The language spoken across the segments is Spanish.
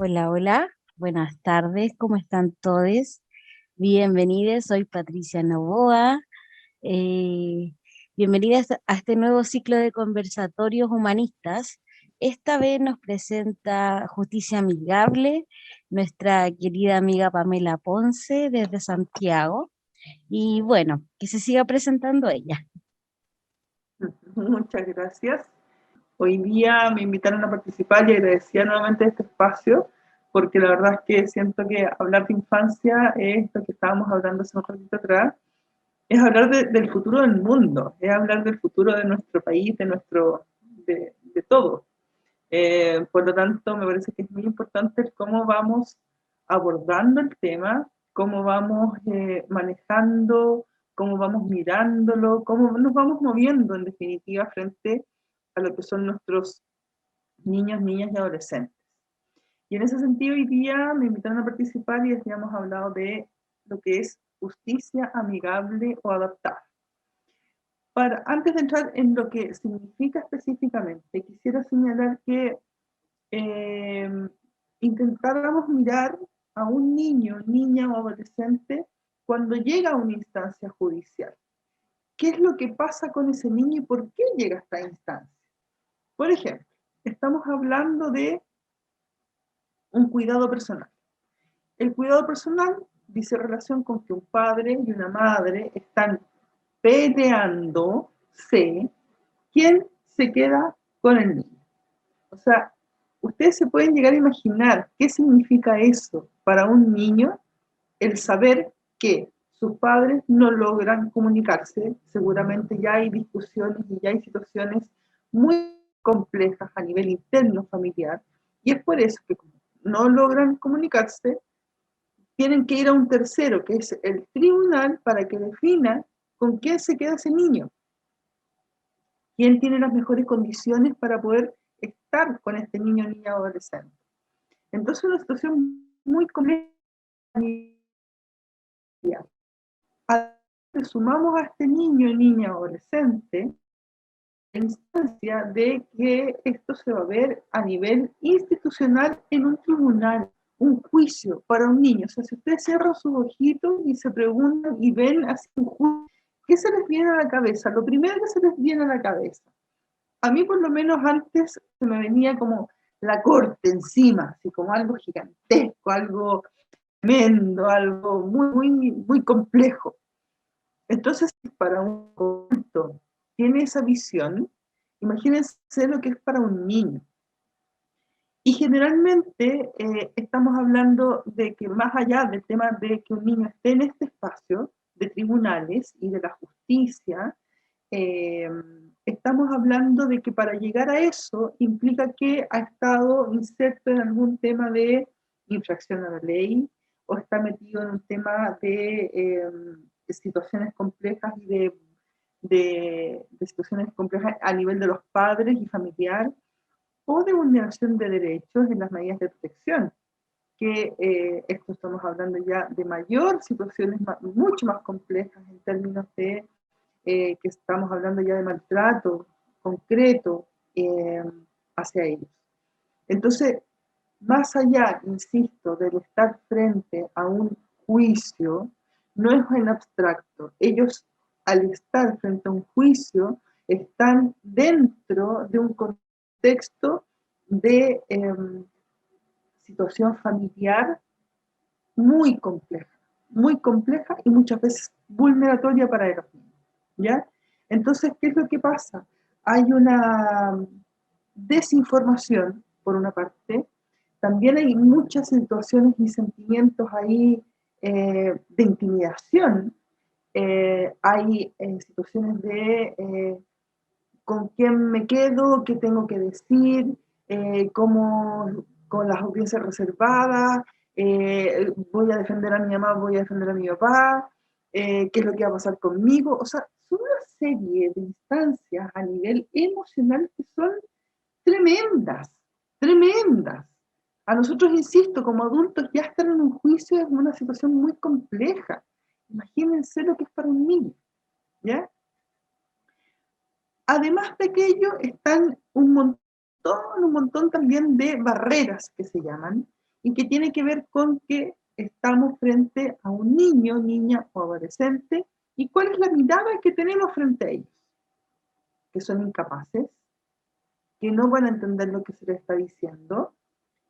Hola, hola, buenas tardes, ¿cómo están todos? Bienvenidos, soy Patricia Novoa. eh, Bienvenidas a este nuevo ciclo de conversatorios humanistas. Esta vez nos presenta Justicia Amigable, nuestra querida amiga Pamela Ponce desde Santiago. Y bueno, que se siga presentando ella. Muchas gracias. Hoy día me invitaron a participar y agradecía nuevamente este espacio, porque la verdad es que siento que hablar de infancia es lo que estábamos hablando hace un ratito atrás, es hablar del futuro del mundo, es hablar del futuro de nuestro país, de todo. Por lo tanto, me parece que es muy importante cómo vamos abordando el tema, cómo vamos manejando, cómo vamos mirándolo, cómo nos vamos moviendo en definitiva frente a lo que son nuestros niños, niñas y adolescentes. Y en ese sentido, hoy día me invitaron a participar y habíamos hablado de lo que es justicia amigable o adaptada. Antes de entrar en lo que significa específicamente, quisiera señalar que eh, intentáramos mirar a un niño, niña o adolescente cuando llega a una instancia judicial. ¿Qué es lo que pasa con ese niño y por qué llega a esta instancia? Por ejemplo, estamos hablando de un cuidado personal. El cuidado personal dice relación con que un padre y una madre están peleándose quién se queda con el niño. O sea, ustedes se pueden llegar a imaginar qué significa eso para un niño, el saber que sus padres no logran comunicarse, seguramente ya hay discusiones y ya hay situaciones muy complejas a nivel interno familiar, y es por eso que como no logran comunicarse, tienen que ir a un tercero, que es el tribunal, para que defina con quién se queda ese niño, quién tiene las mejores condiciones para poder estar con este niño, niña o adolescente. Entonces, una situación muy compleja. Sumamos a este niño, niña, adolescente, la instancia de que esto se va a ver a nivel institucional en un tribunal, un juicio para un niño. O sea, si ustedes cierran sus ojitos y se preguntan y ven así un juicio, ¿qué se les viene a la cabeza? Lo primero que se les viene a la cabeza. A mí por lo menos antes se me venía como la corte encima, así como algo gigantesco, algo tremendo, algo muy, muy, muy complejo. Entonces, para un adulto tiene esa visión, imagínense lo que es para un niño. Y generalmente estamos hablando de que más allá del tema de que un niño esté en este espacio de tribunales y de la justicia, eh, estamos hablando de que para llegar a eso implica que ha estado inserto en algún tema de infracción a la ley o está metido en un tema de situaciones complejas y de situaciones complejas a nivel de los padres y familiar o de vulneración de derechos en las medidas de protección, que esto estamos hablando ya de mayor situaciones mucho más complejas en términos de que estamos hablando ya de maltrato concreto eh, hacia ellos. Entonces, más allá, insisto, del estar frente a un juicio, no es en abstracto. Ellos, al estar frente a un juicio, están dentro de un contexto de situación familiar muy compleja y muchas veces vulneratoria para los niños. ¿Ya? Entonces, ¿qué es lo que pasa? Hay una desinformación, por una parte, también hay muchas situaciones y sentimientos ahí de intimidación, hay situaciones de con quién me quedo, qué tengo que decir, cómo con las audiencias reservadas, voy a defender a mi mamá, voy a defender a mi papá, qué es lo que va a pasar conmigo. O sea, son una serie de instancias a nivel emocional que son tremendas, tremendas. A nosotros, insisto, como adultos, ya estar en un juicio es una situación muy compleja. Imagínense lo que es para un niño, ¿ya? Además de aquello, están un montón también de barreras que se llaman, y que tiene que ver con que estamos frente a un niño, niña o adolescente, y cuál es la mirada que tenemos frente a ellos, que son incapaces, que no van a entender lo que se les está diciendo,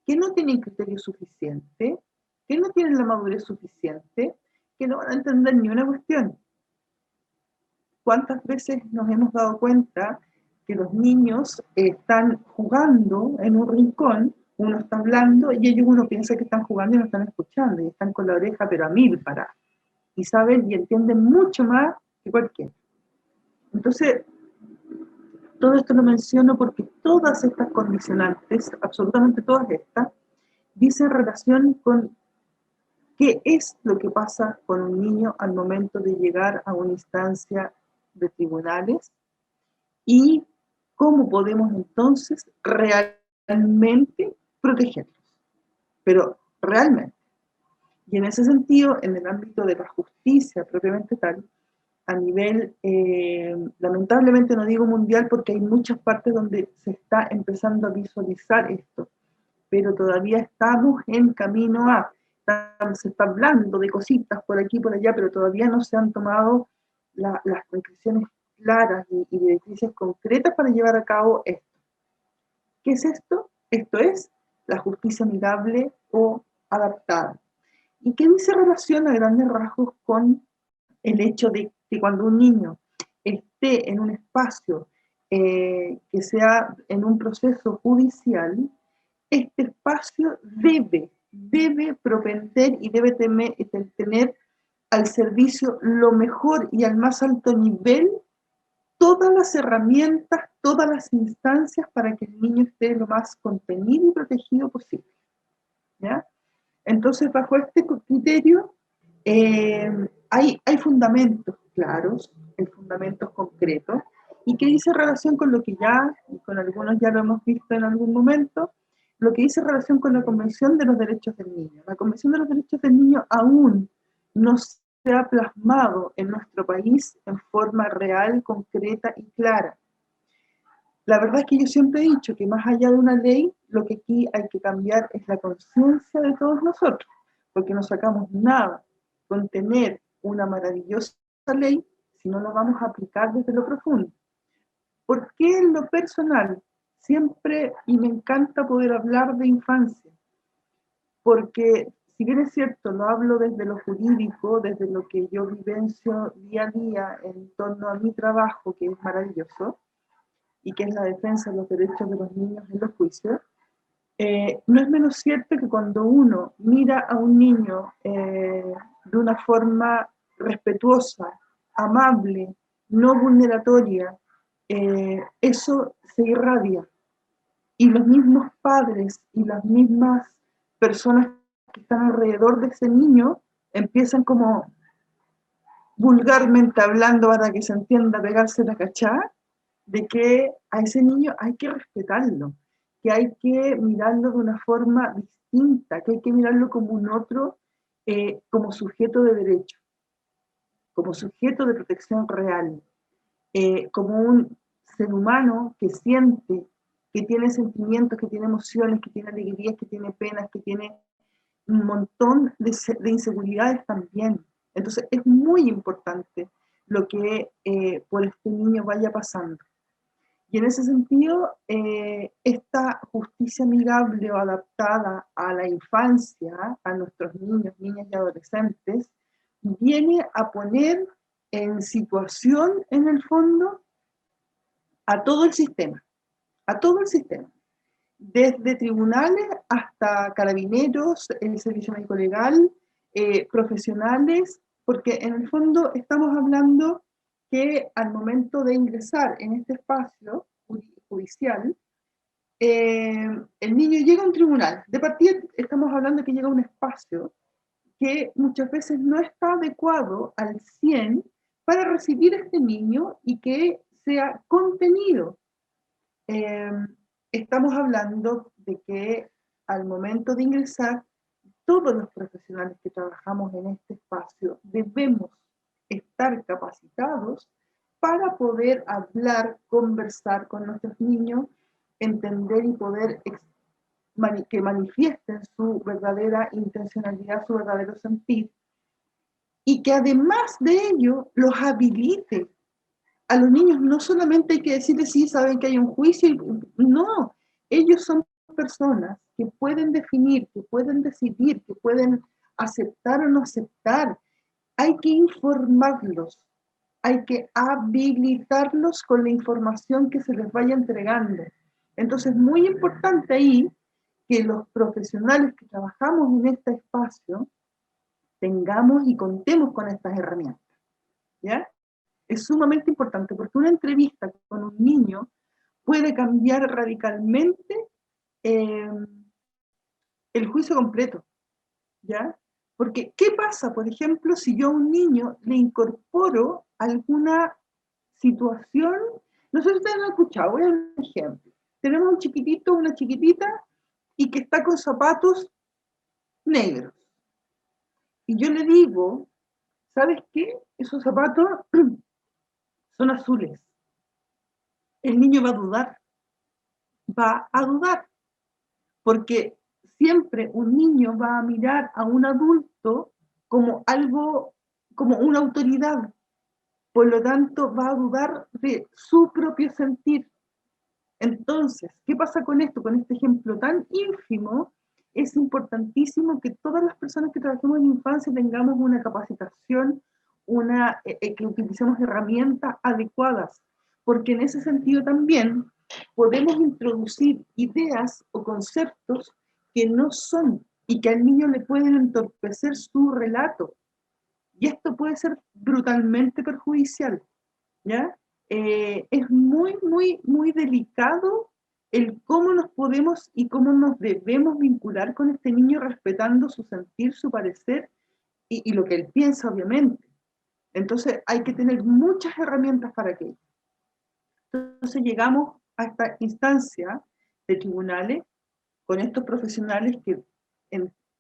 que no tienen criterio suficiente, que no tienen la madurez suficiente, que no van a entender ni una cuestión. ¿Cuántas veces nos hemos dado cuenta que los niños están jugando en un rincón, uno está hablando y ellos uno piensa que están jugando y no están escuchando, y están con la oreja pero a mil para, y saben y entienden mucho más que cualquiera? Entonces, todo esto lo menciono porque todas estas condicionantes, absolutamente todas estas, dicen relación con qué es lo que pasa con un niño al momento de llegar a una instancia de tribunales y cómo podemos entonces realmente protegerlos, pero realmente. Y en ese sentido, en el ámbito de la justicia propiamente tal, a nivel, lamentablemente no digo mundial porque hay muchas partes donde se está empezando a visualizar esto, pero todavía estamos en camino a, se está hablando de cositas por aquí y por allá, pero todavía no se han tomado las conclusiones claras y directrices concretas para llevar a cabo esto. ¿Qué es esto? Esto es la justicia amigable o adaptada. ¿Y qué dice relación a grandes rasgos con el hecho de que cuando un niño esté en un espacio que sea en un proceso judicial, este espacio debe propender y debe tener al servicio lo mejor y al más alto nivel todas las herramientas, todas las instancias para que el niño esté lo más contenido y protegido posible. ¿Ya? Entonces, bajo este criterio, hay fundamentos claros, hay fundamentos concretos, y que dice relación con lo que ya, y con algunos ya lo hemos visto en algún momento, lo que dice relación con la Convención de los Derechos del Niño. La Convención de los Derechos del Niño aún no se ha plasmado en nuestro país en forma real, concreta y clara. La verdad es que yo siempre he dicho que más allá de una ley, lo que aquí hay que cambiar es la conciencia de todos nosotros, porque no sacamos nada con tener una maravillosa ley si no la vamos a aplicar desde lo profundo. ¿Por qué en lo personal? Siempre, y me encanta poder hablar de infancia, porque si bien es cierto, lo hablo desde lo jurídico, desde lo que yo vivencio día a día en torno a mi trabajo, que es maravilloso, y que es la defensa de los derechos de los niños en los juicios, no es menos cierto que cuando uno mira a un niño de una forma respetuosa, amable, no vulneratoria, eso se irradia. Y los mismos padres y las mismas personas que están alrededor de ese niño empiezan como vulgarmente hablando para que se entienda, pegarse la cachada, de que a ese niño hay que respetarlo, que hay que mirarlo de una forma distinta, que hay que mirarlo como un otro, como sujeto de derecho, como sujeto de protección real, como un ser humano que siente, que tiene sentimientos, que tiene emociones, que tiene alegrías, que tiene penas, que tiene un montón de inseguridades también. Entonces es muy importante lo que por este niño vaya pasando. Y en ese sentido, esta justicia amigable o adaptada a la infancia, a nuestros niños, niñas y adolescentes, viene a poner en situación, en el fondo, a todo el sistema, a todo el sistema, desde tribunales hasta carabineros, el servicio médico legal, profesionales, porque en el fondo estamos hablando que al momento de ingresar en este espacio judicial, el niño llega a un tribunal. De partida estamos hablando que llega a un espacio que muchas veces no está adecuado al 100 para recibir a este niño y que sea contenido. Eh, Estamos hablando de que al momento de ingresar, todos los profesionales que trabajamos en este espacio debemos estar capacitados para poder hablar, conversar con nuestros niños, entender y poder que manifiesten su verdadera intencionalidad, su verdadero sentir, y que además de ello los habilite. A los niños no solamente hay que decirles, sí, saben que hay un juicio, no, ellos son personas que pueden definir, que pueden decidir, que pueden aceptar o no aceptar. Hay que informarlos, hay que habilitarlos con la información que se les vaya entregando. Entonces, muy importante ahí que los profesionales que trabajamos en este espacio tengamos y contemos con estas herramientas, ¿ya? Es sumamente importante porque una entrevista con un niño puede cambiar radicalmente eh, el juicio completo, ¿ya? Porque, ¿qué pasa, por ejemplo, si yo a un niño le incorporo alguna situación? No sé si ustedes han escuchado, voy a dar un ejemplo. Tenemos un chiquitito, una chiquitita, y que está con zapatos negros. Y yo le digo, ¿sabes qué? Esos zapatos son azules. El niño va a dudar, porque siempre un niño va a mirar a un adulto como algo, como una autoridad. Por lo tanto, va a dudar de su propio sentir. Entonces, ¿qué pasa con esto? Con este ejemplo tan ínfimo, es importantísimo que todas las personas que trabajemos en infancia tengamos una capacitación, que utilicemos herramientas adecuadas, porque en ese sentido también podemos introducir ideas o conceptos que no son y que al niño le pueden entorpecer su relato. Y esto puede ser brutalmente perjudicial, ¿ya? Es muy, muy, muy delicado el cómo nos podemos y cómo nos debemos vincular con este niño respetando su sentir, su parecer y lo que él piensa, obviamente. Entonces hay que tener muchas herramientas para aquello. Entonces llegamos a esta instancia de tribunales con estos profesionales que,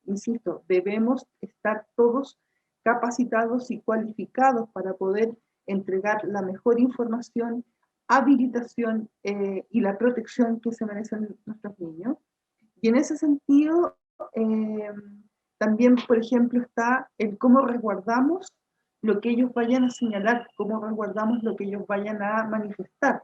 insisto, debemos estar todos capacitados y cualificados para poder entregar la mejor información, habilitación y la protección que se merecen nuestros niños. Y en ese sentido, eh, también, por ejemplo, está el cómo resguardamos lo que ellos vayan a señalar, cómo resguardamos lo que ellos vayan a manifestar.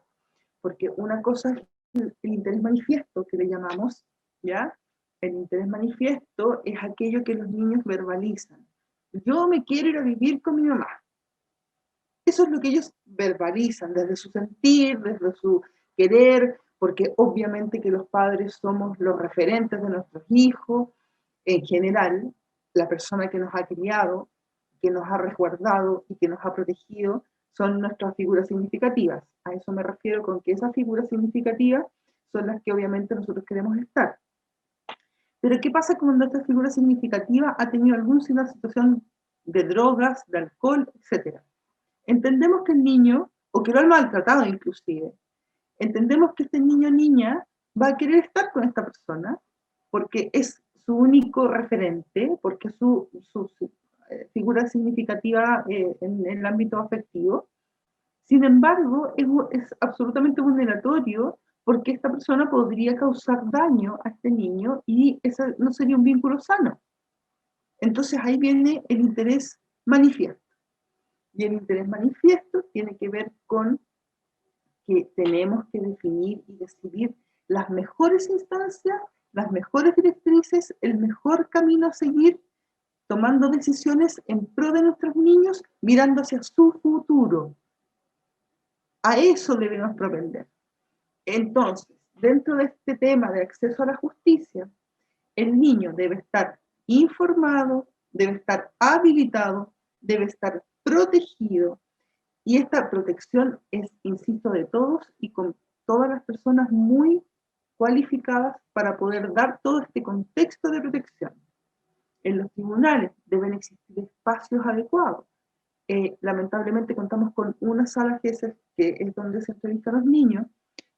Porque una cosa es el interés manifiesto, que le llamamos, ¿ya? El interés manifiesto es aquello que los niños verbalizan. Yo me quiero ir a vivir con mi mamá. Eso es lo que ellos verbalizan desde su sentir, desde su querer, porque obviamente que los padres somos los referentes de nuestros hijos, en general, la persona que nos ha criado, que nos ha resguardado y que nos ha protegido, son nuestras figuras significativas. A eso me refiero con que esas figuras significativas son las que obviamente nosotros queremos estar. Pero ¿qué pasa cuando esta figura significativa ha tenido alguna situación de drogas, de alcohol, etcétera? Entendemos que el niño, o que lo han maltratado inclusive, entendemos que este niño o niña va a querer estar con esta persona porque es su único referente, porque es su figura significativa en el ámbito afectivo. Sin embargo, es absolutamente vulneratorio porque esta persona podría causar daño a este niño y ese no sería un vínculo sano. Entonces ahí viene el interés manifiesto. Y el interés manifiesto tiene que ver con que tenemos que definir y decidir las mejores instancias, las mejores directrices, el mejor camino a seguir, tomando decisiones en pro de nuestros niños, mirando hacia su futuro. A eso debemos propender. Entonces, dentro de este tema de acceso a la justicia, el niño debe estar informado, debe estar habilitado, debe estar protegido, y esta protección es, insisto, de todos y con todas las personas muy cualificadas para poder dar todo este contexto de protección. En los tribunales deben existir espacios adecuados. Lamentablemente contamos con una sala que es donde se entrevistan los niños,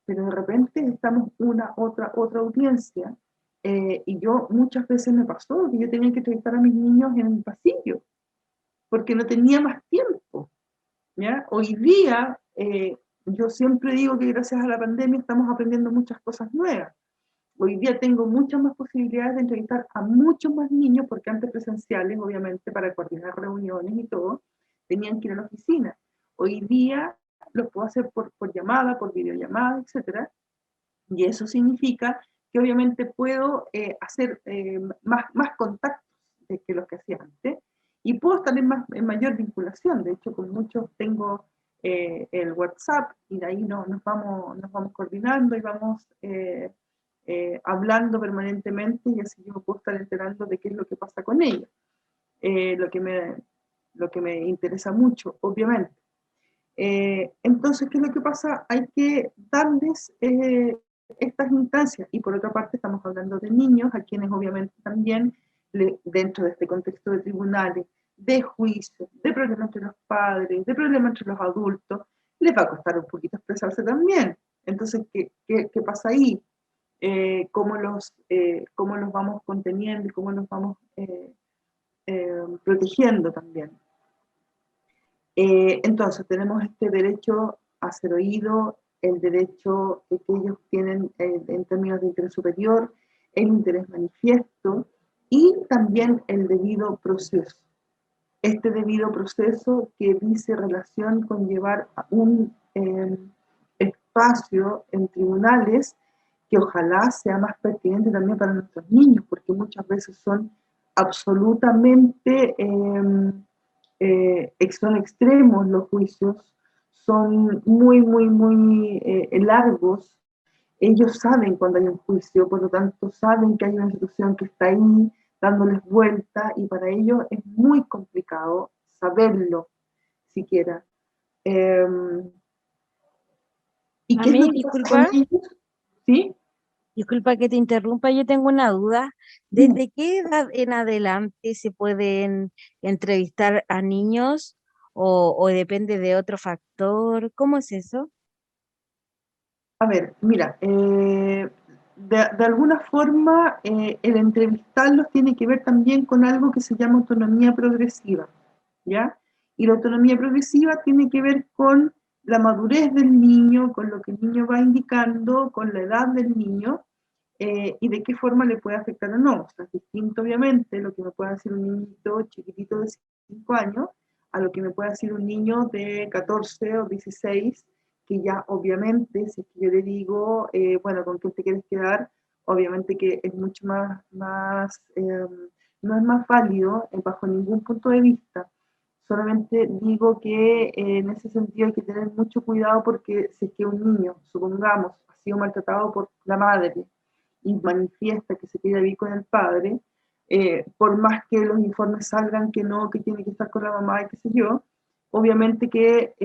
pero de repente estamos otra audiencia, y yo muchas veces me pasó que yo tenía que entrevistar a mis niños en el pasillo, porque no tenía más tiempo. ¿Ya? Hoy día, yo siempre digo que gracias a la pandemia estamos aprendiendo muchas cosas nuevas. Hoy día tengo muchas más posibilidades de entrevistar a muchos más niños, porque antes presenciales, obviamente, para coordinar reuniones y todo, tenían que ir a la oficina. Hoy día lo puedo hacer por llamada, por videollamada, etcétera, y eso significa que obviamente puedo hacer más contactos que los que hacía antes, y puedo estar en mayor vinculación. De hecho, con muchos tengo el WhatsApp, y de ahí nos vamos coordinando y vamos hablando permanentemente, y así yo me puedo estar enterando de qué es lo que pasa con ellos. Eh, lo, que me, lo que me interesa mucho, obviamente. Entonces, ¿qué es lo que pasa? Hay que darles estas instancias, y por otra parte estamos hablando de niños a quienes obviamente también dentro de este contexto de tribunales, de juicios, de problemas entre los padres, de problemas entre los adultos, les va a costar un poquito expresarse también. Entonces, ¿qué pasa ahí? Cómo los vamos conteniendo y cómo los vamos protegiendo también. Entonces, tenemos este derecho a ser oído, el derecho que ellos tienen en términos de interés superior, el interés manifiesto y también el debido proceso. Este debido proceso que dice relación con llevar un espacio en tribunales que ojalá sea más pertinente también para nuestros niños, porque muchas veces son absolutamente son extremos los juicios, son muy largos. Ellos saben cuando hay un juicio, por lo tanto saben que hay una institución que está ahí dándoles vuelta, y para ellos es muy complicado saberlo siquiera. Eh, ¿Y qué es lo Mami, que pasa con ellos? ¿Sí? disculpa que te interrumpa, yo tengo una duda. Dime. ¿Desde qué edad en adelante se pueden entrevistar a niños o depende de otro factor? ¿Cómo es eso? A ver, mira, de alguna forma el entrevistarlos tiene que ver también con algo que se llama autonomía progresiva, ¿ya? Y la autonomía progresiva tiene que ver con la madurez del niño, con lo que el niño va indicando, con la edad del niño, y de qué forma le puede afectar o no. O sea, es distinto, obviamente, lo que me puede decir un niñito chiquitito de 5 años a lo que me puede decir un niño de 14 o 16, que ya obviamente, si es que yo le digo, bueno, ¿con quién te quieres quedar? Obviamente que es mucho no es más válido bajo ningún punto de vista. Solamente digo que en ese sentido hay que tener mucho cuidado, porque si es que un niño, supongamos, ha sido maltratado por la madre y manifiesta que se quiere vivir con el padre, por más que los informes salgan que no, que tiene que estar con la mamá y qué sé yo, obviamente que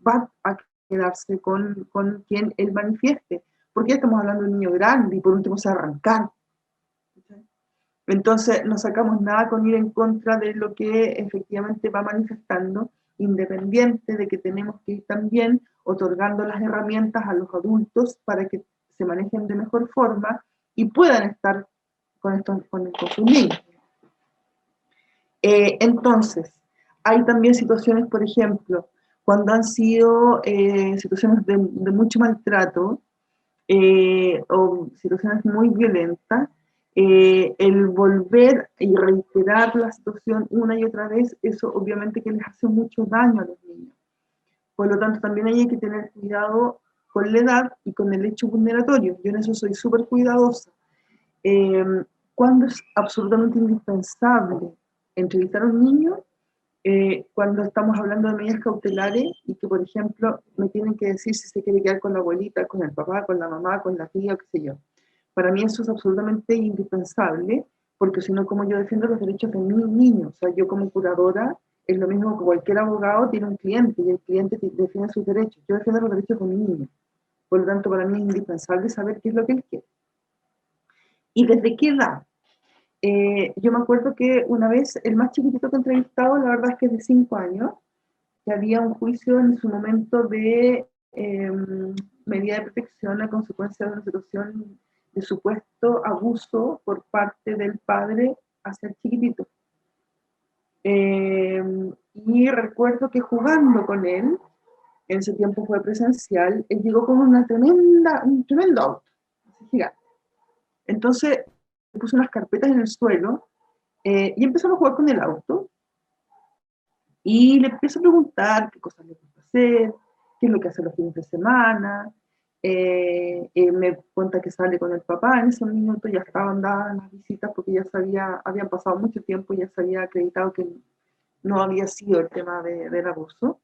va a quedarse con quien él manifieste, porque ya estamos hablando de un niño grande y por último se va a arrancar. Entonces no sacamos nada con ir en contra de lo que efectivamente va manifestando, independiente de que tenemos que ir también otorgando las herramientas a los adultos para que se manejen de mejor forma y puedan estar con sus niños. Entonces, hay también situaciones, por ejemplo, cuando han sido situaciones de mucho maltrato, o situaciones muy violentas, el volver y reiterar la situación una y otra vez, eso obviamente que les hace mucho daño a los niños. Por lo tanto, también hay que tener cuidado con la edad y con el hecho vulneratorio. Yo en eso soy súper cuidadosa. Eh, cuando es absolutamente indispensable entrevistar a un niño, cuando estamos hablando de medidas cautelares y que, por ejemplo, me tienen que decir si se quiere quedar con la abuelita, con el papá, con la mamá, con la tía, qué sé yo. Para mí eso es absolutamente indispensable, porque si no, como yo defiendo los derechos de mi niño, o sea, yo como curadora, es lo mismo que cualquier abogado tiene un cliente y el cliente defiende sus derechos. Yo defiendo los derechos de mi niño. Por lo tanto, para mí es indispensable saber qué es lo que él quiere. ¿Y desde qué edad? Yo me acuerdo que una vez el más chiquitito que he entrevistado, la verdad es que es de 5 años, que había un juicio en su momento de medida de protección a consecuencia de una situación de supuesto abuso por parte del padre hacia el chiquitito. Y recuerdo que jugando con él, en ese tiempo fue presencial, él llegó con un tremendo auto, así gigante. Entonces puse unas carpetas en el suelo y empezamos a jugar con el auto y le empiezo a preguntar qué cosas le gusta hacer, qué es lo que hace los fines de semana. Me cuenta que sale con el papá en ese minuto, ya estaban dadas las visitas porque ya sabía, habían pasado mucho tiempo, ya se había acreditado que no había sido el tema del abuso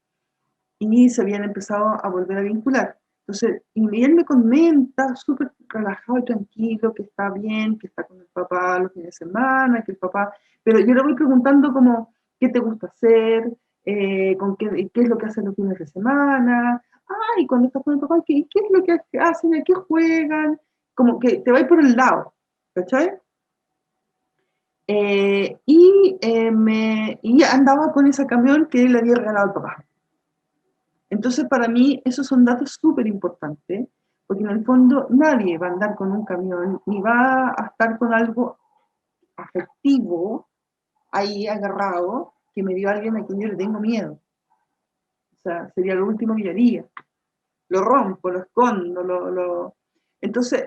y se habían empezado a volver a vincular. Entonces, y él me comenta súper relajado y tranquilo que está bien, que está con el papá los fines de semana, que el papá, pero yo le voy preguntando como, ¿qué te gusta hacer? ¿Qué es lo que hacen los fines de semana? Ah, y cuando estás con el papá, ¿qué es lo que hacen? ¿A qué juegan? Como que te va por el lado, ¿cachai? Y andaba con ese camión que le había regalado al papá. Entonces, para mí, esos son datos súper importantes, porque en el fondo nadie va a andar con un camión ni va a estar con algo afectivo ahí agarrado que me dio alguien a quien yo le tengo miedo. O sea, sería lo último que yo haría. Lo rompo, lo escondo, Entonces,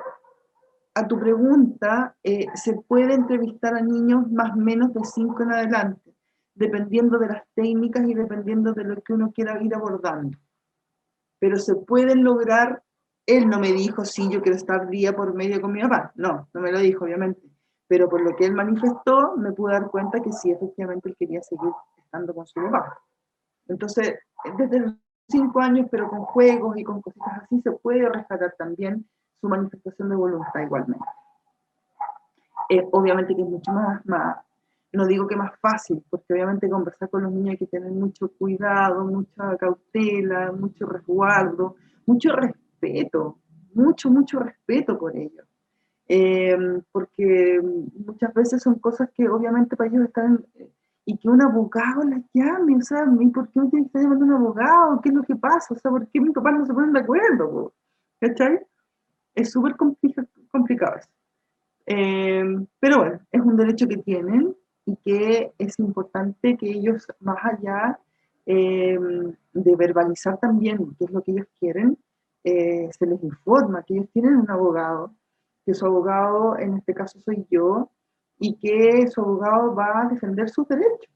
a tu pregunta, se puede entrevistar a niños más o menos de 5 en adelante, dependiendo de las técnicas y dependiendo de lo que uno quiera ir abordando. Pero se pueden lograr, él no me dijo, sí, yo quiero estar día por medio con mi papá, no, no me lo dijo, obviamente, pero por lo que él manifestó, me pude dar cuenta que sí, efectivamente, él quería seguir estando con su papá. Entonces, desde los 5 años, pero con juegos y con cositas así, se puede rescatar también su manifestación de voluntad igualmente. Obviamente que es mucho más, no digo que más fácil, porque obviamente conversar con los niños hay que tener mucho cuidado, mucha cautela, mucho resguardo, mucho respeto, mucho respeto por ellos. Porque muchas veces son cosas que obviamente para ellos están, y que un abogado las llame, o sea, ¿por qué me tiene que estar llamando un abogado? ¿Qué es lo que pasa? O sea, ¿por qué mis papás no se ponen de acuerdo? ¿Cachai? Es súper complicado eso. Pero bueno, es un derecho que tienen y que es importante que ellos, más allá de verbalizar también qué es lo que ellos quieren, se les informa que ellos tienen un abogado, que su abogado, en este caso soy yo, y que su abogado va a defender sus derechos.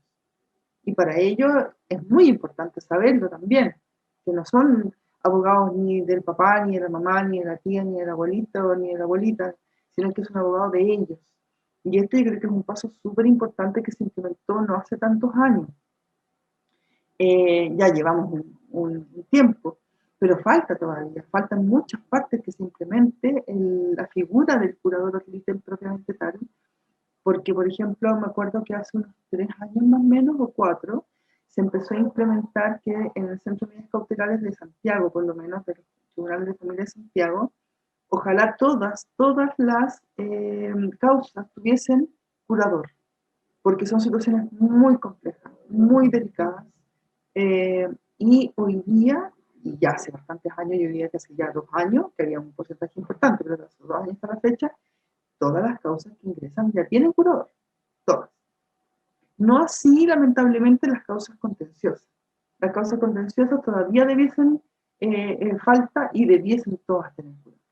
Y para ello es muy importante saberlo también, que no son abogados ni del papá, ni de la mamá, ni de la tía, ni del abuelito, ni de la abuelita, sino que es un abogado de ellos. Y esto yo creo que es un paso súper importante que se implementó no hace tantos años. Ya llevamos un tiempo, pero falta todavía, faltan muchas partes que se implemente la figura del curador propiamente tal, porque, por ejemplo, me acuerdo que hace unos 3 años más o menos, o 4, se empezó a implementar que en el Centro de Medidas Cautelares de Santiago, por lo menos del Tribunal de Familia de Santiago, ojalá todas las causas tuviesen curador, porque son situaciones muy complejas, muy delicadas, eh, y hoy día, y ya hace bastantes años, yo diría que hace ya 2 años, que había un porcentaje importante, pero hace 2 años hasta la fecha, todas las causas que ingresan ya tienen curador, todas. No así, lamentablemente, las causas contenciosas. Las causas contenciosas todavía debiesen falta y debiesen todas tener cuidado,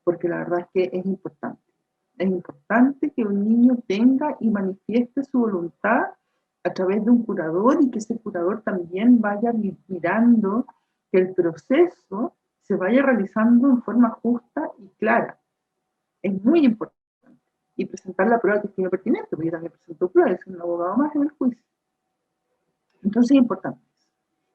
porque la verdad es que es importante. Es importante que un niño tenga y manifieste su voluntad a través de un curador y que ese curador también vaya mirando que el proceso se vaya realizando en forma justa y clara. Es muy importante. Y presentar la prueba que estime pertinente, porque yo también presento pruebas, es un abogado más en el juicio. Entonces es importante.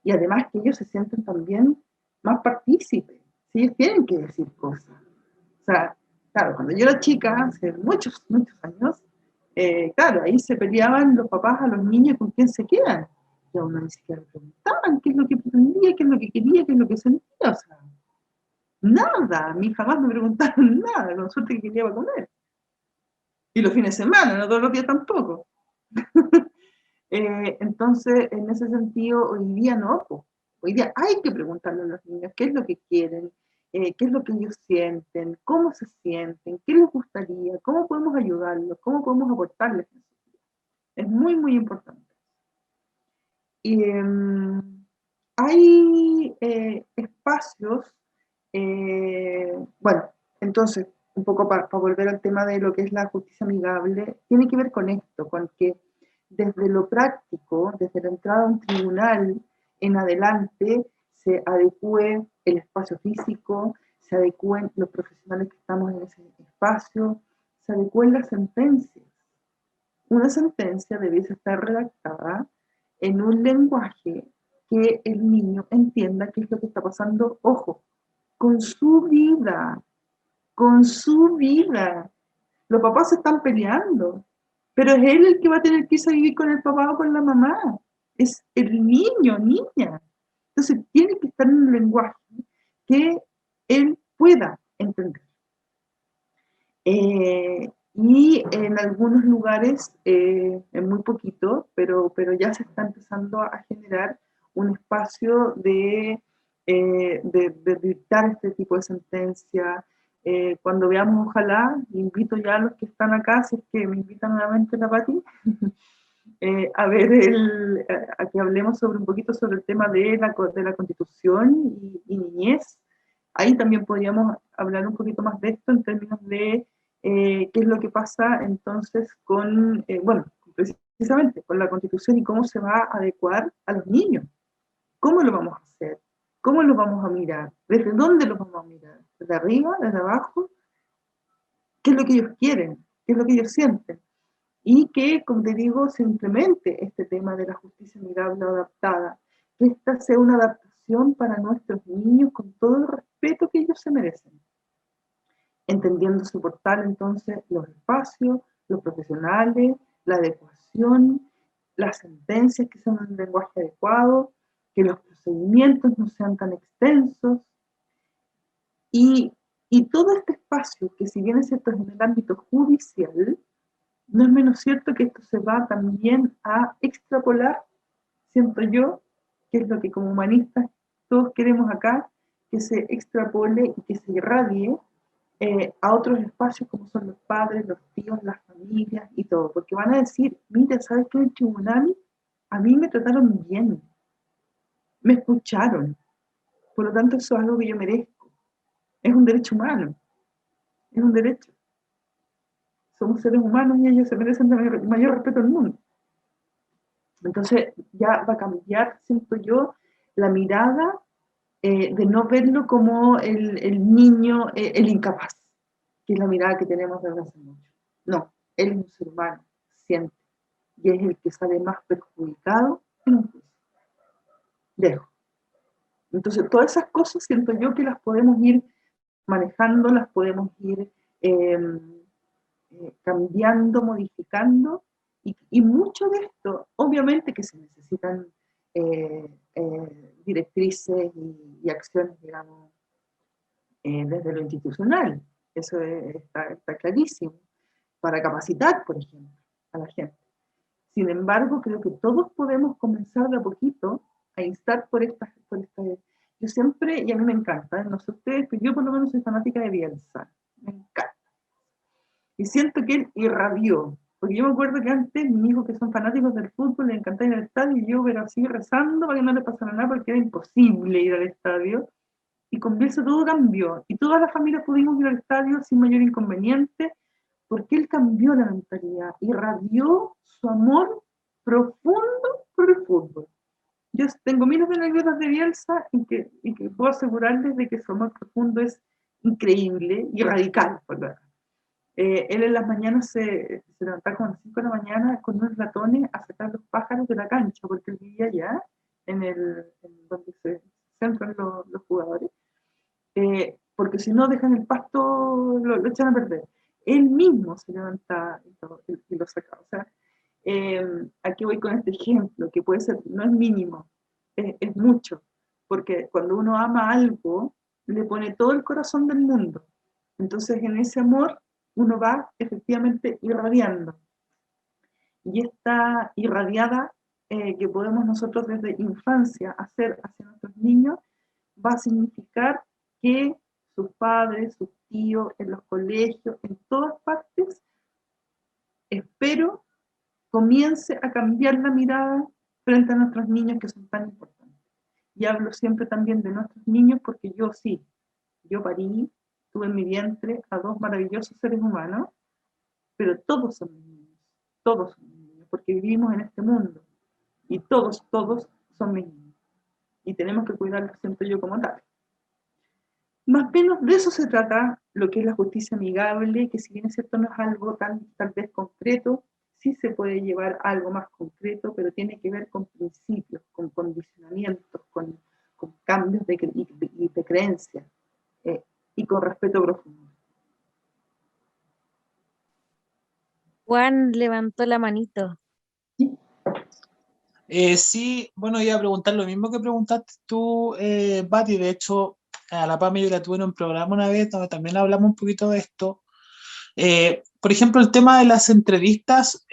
Y además que ellos se sienten también más partícipes, ¿sí? Ellos tienen que decir cosas. O sea, claro, cuando yo era chica, hace muchos años, claro, ahí se peleaban los papás a los niños con quién se quedan. Y a uno ni siquiera le preguntaban qué es lo que pretendía, qué es lo que quería, qué es lo que sentía. O sea, nada, a mí jamás me preguntaron nada, con suerte que quería comer. Y los fines de semana, no todos los días tampoco. Entonces, en ese sentido, hoy día no, pues. Hoy día hay que preguntarle a los niños qué es lo que quieren, qué es lo que ellos sienten, cómo se sienten, qué les gustaría, cómo podemos ayudarlos, cómo podemos aportarles. Es muy importante. Y hay espacios, bueno, entonces, un poco para volver al tema de lo que es la justicia amigable, tiene que ver con esto, con que desde lo práctico, desde la entrada a un tribunal en adelante, se adecue el espacio físico, se adecúen los profesionales que estamos en ese espacio, se adecúen las sentencias. Una sentencia debiese estar redactada en un lenguaje que el niño entienda qué es lo que está pasando, ojo, con su vida, con su vida. Los papás se están peleando, pero es él el que va a tener que irse a vivir con el papá o con la mamá. Es el niño, niña. Entonces tiene que estar en un lenguaje que él pueda entender. Y en algunos lugares, en muy poquito, pero ya se está empezando a generar un espacio de dictar este tipo de sentencia. Cuando veamos, ojalá, invito ya a los que están acá, si es que me invitan nuevamente la Pati, a ver, a que hablemos sobre un poquito sobre el tema de la Constitución y niñez. Ahí también podríamos hablar un poquito más de esto en términos de qué es lo que pasa entonces con, bueno, precisamente con la Constitución y cómo se va a adecuar a los niños. ¿Cómo lo vamos a hacer? ¿Cómo lo vamos a mirar? ¿Desde dónde lo vamos a mirar? ¿Desde arriba? ¿Desde abajo? ¿Qué es lo que ellos quieren? ¿Qué es lo que ellos sienten? Y que, como te digo, se implemente este tema de la justicia amigable adaptada, que esta sea una adaptación para nuestros niños con todo el respeto que ellos se merecen, entendiendo su portal entonces los espacios, los profesionales, la adecuación, las sentencias que sean en lenguaje adecuado, que los procedimientos no sean tan extensos, y, y todo este espacio, que si bien es cierto es en el ámbito judicial, no es menos cierto que esto se va también a extrapolar, siento yo, que es lo que como humanistas todos queremos acá, que se extrapole y que se irradie a otros espacios como son los padres, los tíos, las familias y todo, porque van a decir, mira, ¿sabes qué? En el tribunal a mí me trataron bien, me escucharon, por lo tanto eso es algo que yo merezco, es un derecho humano, es un derecho. Somos seres humanos y ellos se merecen el mayor respeto del mundo. Entonces ya va a cambiar, siento yo, la mirada de no verlo como el niño, el incapaz, que es la mirada que tenemos desde hace mucho. No, él es un ser humano, siente, y es el que sale más perjudicado en un juicio. Dejo. Entonces, todas esas cosas siento yo que las podemos ir manejando, las podemos ir cambiando, modificando, y mucho de esto, obviamente que se necesitan directrices y acciones, digamos, desde lo institucional, eso está clarísimo, para capacitar, por ejemplo, a la gente. Sin embargo, creo que todos podemos comenzar de a poquito a instar por estas. Yo siempre, y a mí me encanta, no sé ustedes, pero yo por lo menos soy fanática de Bielsa, me encanta. Y siento que él irradió, porque yo me acuerdo que antes mis hijos que son fanáticos del fútbol les encantaba ir al estadio y yo pero así rezando para que no le pasara nada porque era imposible ir al estadio. Y con Bielsa todo cambió y todas las familias pudimos ir al estadio sin mayor inconveniente porque él cambió la mentalidad, irradió su amor profundo por el fútbol. Yo tengo miles de anécdotas de Bielsa y que puedo asegurarles de que su amor profundo es increíble y radical, ¿verdad? Él en las mañanas se levantaba como a las 5 de la mañana con unos ratones a sacar los pájaros de la cancha, porque él vivía allá, en donde se centran los jugadores, porque si no dejan el pasto, lo echan a perder. Él mismo se levanta y lo saca. O sea, aquí voy con este ejemplo, que puede ser, no es mínimo, es mucho, porque cuando uno ama algo, le pone todo el corazón del mundo. Entonces, en ese amor, uno va efectivamente irradiando. Y esta irradiada que podemos nosotros desde infancia hacer hacia nuestros niños, va a significar que sus padres, sus tíos, en los colegios, en todas partes, espero, comience a cambiar la mirada frente a nuestros niños que son tan importantes. Y hablo siempre también de nuestros niños porque yo sí, yo parí, tuve en mi vientre a dos maravillosos seres humanos, pero todos son todos son niños, porque vivimos en este mundo, y todos son mis niños, y tenemos que cuidarlos, siento yo, como tal. Más o menos de eso se trata lo que es la justicia amigable, que si bien es cierto no es algo tal vez concreto, sí se puede llevar a algo más concreto, pero tiene que ver con principios, con condicionamientos, con cambios de creencias, y con respeto profundo. Juan levantó la manito. ¿Sí? Sí, bueno, iba a preguntar lo mismo que preguntaste tú, Pati. De hecho, a la Pame yo la tuve en un programa una vez donde también hablamos un poquito de esto. Por ejemplo, el tema de las entrevistas,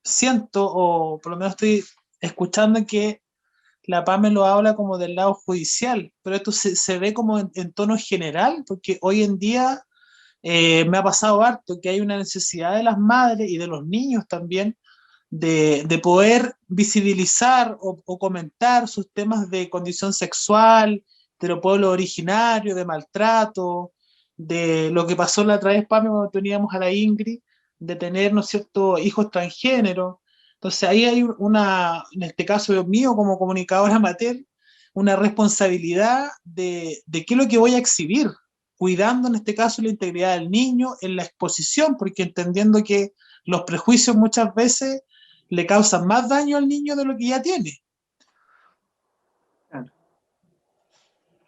siento, o por lo menos estoy escuchando que la PAME lo habla como del lado judicial, pero esto se ve como en tono general, porque hoy en día me ha pasado harto que hay una necesidad de las madres y de los niños también de poder visibilizar o comentar sus temas de condición sexual, de los pueblos originarios, de maltrato, de lo que pasó la otra vez, Pame, cuando teníamos a la Ingrid, de tener, ¿no es cierto?, hijos transgéneros. Entonces ahí hay una, en este caso mío como comunicador amateur, una responsabilidad de qué es lo que voy a exhibir, cuidando en este caso la integridad del niño en la exposición, porque entendiendo que los prejuicios muchas veces le causan más daño al niño de lo que ya tiene. Claro.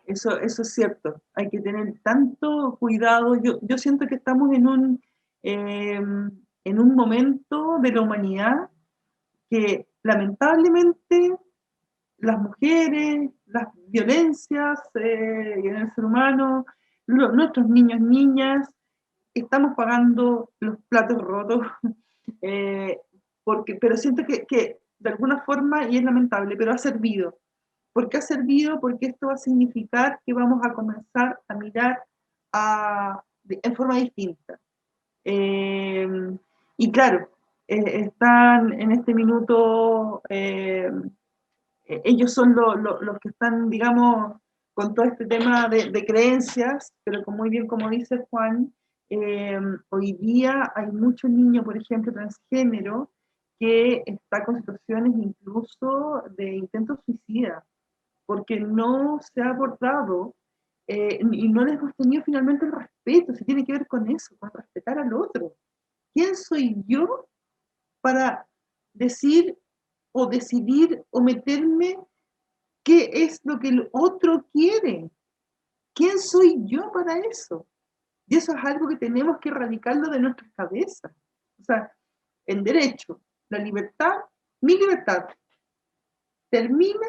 Eso es cierto, hay que tener tanto cuidado. Yo siento que estamos en un momento de la humanidad que lamentablemente las mujeres, las violencias en el ser humano, nuestros niños, niñas, estamos pagando los platos rotos, eh, pero siento que de alguna forma, y es lamentable, pero ha servido. ¿Por qué ha servido? Porque esto va a significar que vamos a comenzar a mirar en forma distinta. Eh, y claro, están en este minuto, ellos son los que están, digamos, con todo este tema de creencias, pero muy bien como dice Juan, hoy día hay muchos niños, por ejemplo, transgénero, que está con situaciones incluso de intentos suicidas, porque no se ha abordado y no les hemos tenido finalmente el respeto, si tiene que ver con eso, con respetar al otro. ¿Quién soy yo para decir o decidir o meterme qué es lo que el otro quiere? ¿Quién soy yo para eso? Y eso es algo que tenemos que erradicarlo de nuestras cabezas. O sea, en derecho, la libertad, mi libertad, termina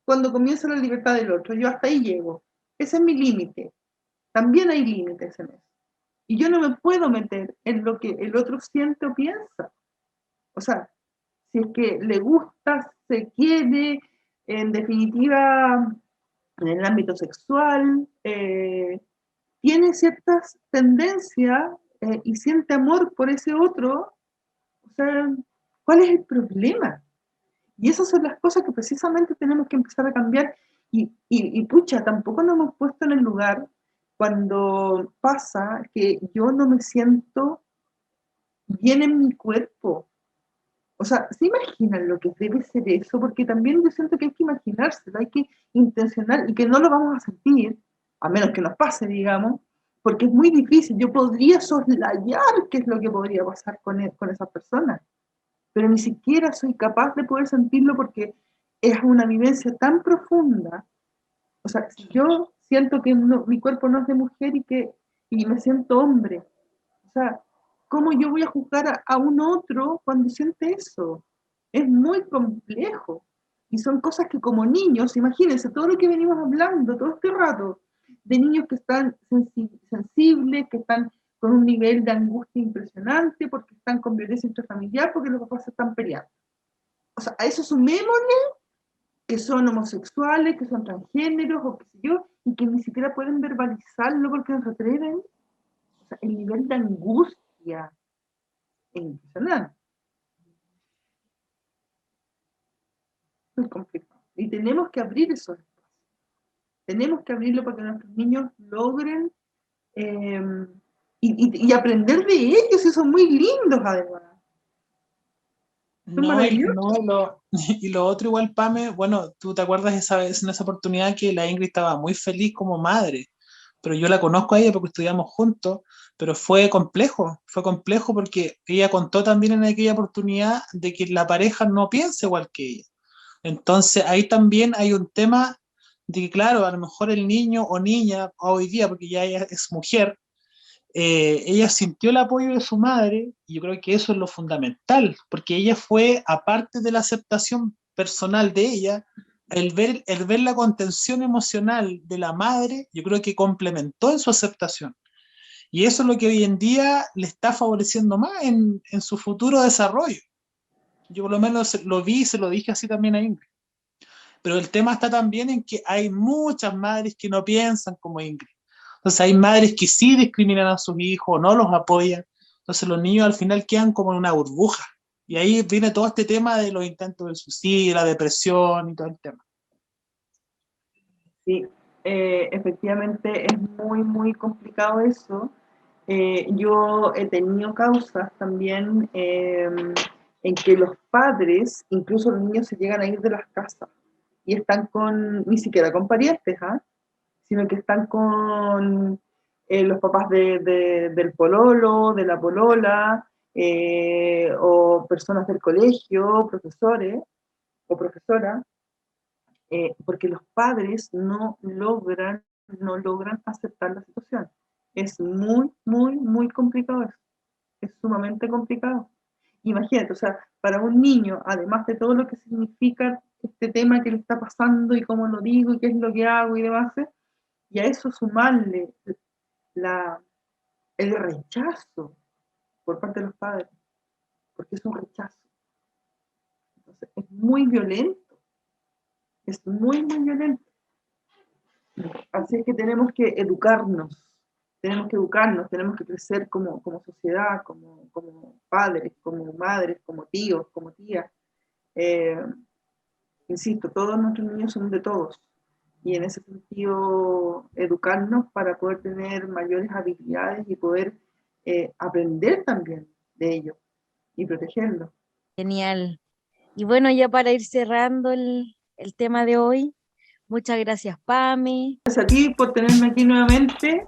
cuando comienza la libertad del otro. Yo hasta ahí llego. Ese es mi límite. También hay límites en eso. Y yo no me puedo meter en lo que el otro siente o piensa. O sea, si es que le gusta, se quiere, en definitiva, en el ámbito sexual, tiene ciertas tendencias y siente amor por ese otro, o sea, ¿cuál es el problema? Y esas son las cosas que precisamente tenemos que empezar a cambiar. Y pucha, tampoco nos hemos puesto en el lugar cuando pasa que yo no me siento bien en mi cuerpo. O sea, ¿se imaginan lo que debe ser eso? Porque también yo siento que hay que imaginárselo, hay que intencionar y que no lo vamos a sentir, a menos que nos pase, digamos, porque es muy difícil. Yo podría soslayar qué es lo que podría pasar con esa persona, pero ni siquiera soy capaz de poder sentirlo porque es una vivencia tan profunda. O sea, si yo siento que mi cuerpo no es de mujer y me siento hombre, o sea, ¿cómo yo voy a juzgar a un otro cuando siente eso? Es muy complejo. Y son cosas que como niños, imagínense, todo lo que venimos hablando todo este rato, de niños que están sensibles, que están con un nivel de angustia impresionante, porque están con violencia intrafamiliar, porque los papás se están peleando. O sea, a eso sumémosle que son homosexuales, que son transgéneros, o qué sé yo, y que ni siquiera pueden verbalizarlo porque no se atreven. O sea, el nivel de angustia es impresionante. Muy complicado. Y tenemos que abrir esos espacios. Tenemos que abrirlo para que nuestros niños logren y aprender de ellos, y son muy lindos además. No, y lo otro igual, Pame, bueno, tú te acuerdas esa vez, en esa oportunidad que la Ingrid estaba muy feliz como madre, pero yo la conozco a ella porque estudiamos juntos, pero fue complejo porque ella contó también en aquella oportunidad de que la pareja no piensa igual que ella. Entonces ahí también hay un tema de que, claro, a lo mejor el niño o niña, hoy día, porque ya ella es mujer, ella sintió el apoyo de su madre, y yo creo que eso es lo fundamental, porque ella fue, aparte de la aceptación personal de ella, el ver la contención emocional de la madre, yo creo que complementó en su aceptación. Y eso es lo que hoy en día le está favoreciendo más en su futuro desarrollo. Yo por lo menos lo vi y se lo dije así también a Ingrid. Pero el tema está también en que hay muchas madres que no piensan como Ingrid. Entonces hay madres que sí discriminan a sus hijos, no los apoyan. Entonces los niños al final quedan como en una burbuja. Y ahí viene todo este tema de los intentos de suicidio, la depresión y todo el tema. Sí, efectivamente es muy, muy complicado eso. Yo he tenido causas también en que los padres, incluso los niños, se llegan a ir de las casas y están ni siquiera con parientes, sino que están con los papás del pololo, de la polola, o personas del colegio, profesores o profesoras, porque los padres no logran aceptar la situación. Es muy, muy, muy complicado eso. Es sumamente complicado. Imagínate, o sea, para un niño, además de todo lo que significa este tema que le está pasando y cómo lo digo y qué es lo que hago y demás, y a eso sumarle el rechazo por parte de los padres, porque es un rechazo. Entonces, es muy violento, es muy, muy violento. Así es que tenemos que educarnos, tenemos que crecer como sociedad, como padres, como madres, como tíos, como tías. Insisto, todos nuestros niños son de todos, y en ese sentido educarnos para poder tener mayores habilidades y poder aprender también de ellos y protegerlos. Genial. Y bueno, ya para ir cerrando el tema de hoy, muchas gracias, Pame. Gracias a ti por tenerme aquí nuevamente.